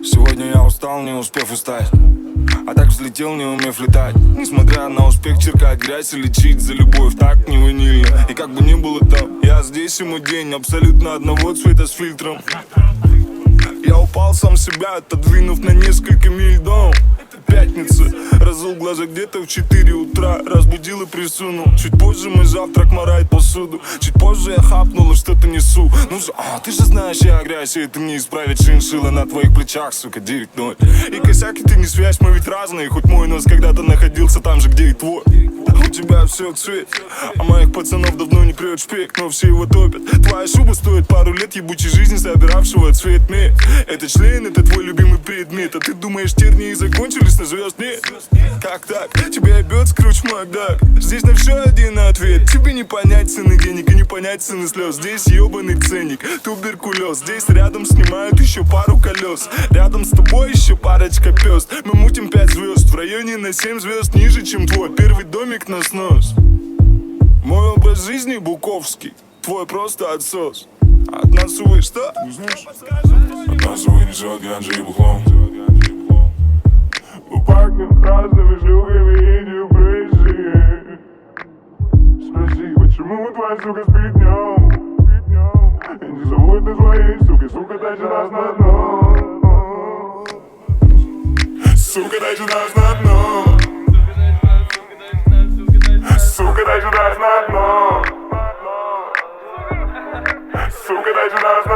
Сегодня я устал, не успев устать, а так взлетел, не умев летать. Несмотря на успех, черкать грязь и лечить за любовь так не ванильно. И как бы ни было там, я здесь ему день абсолютно одного цвета с фильтром. Я упал сам себя, отодвинув на несколько миль дом. Пятница, разул глаза где-то в 4 утра. Разбудил и присунул. Чуть позже мой завтрак морает посуду. Чуть позже я хапнул и что-то несу. Ну же, ты же знаешь, я грязь, и это не исправить. Шиншилла на твоих плечах, сука, 9-0. И косяк, и ты не связь, мы ведь разные. Хоть мой нос когда-то находился там же, где и твой. У тебя все цвет, а моих пацанов давно не крёт шпик, но все его топят. Твоя шуба стоит пару лет ебучей жизни, собиравшего цвет медь. Это член, это твой любимый предмет. А ты думаешь, тернии закончились, на звезд нет? Как так? Тебя ебет скруч Макдак. Здесь на все один ответ. Тебе не понять цены денег и не понять цены слез. Здесь ебаный ценник, туберкулез. Здесь рядом снимают еще пару колес. Рядом с тобой еще парочка пёст. Мы мутим 5 звезд, в районе на 7 звезд ниже, чем твой первый домик на снос. Мой образ жизни буковский, твой просто отсос. От нас, увы, что? От нас, увы, несет ганджи и бухлом. Мы пахнем разными шлюхами и депрессией. Спроси, почему твоя сука спит днем? И не зовут на своей суки, сука, дайте нас на дно. Сука, дайте нас на дно. Сука, дайте нас на дно. Сука, дайте нас на дно.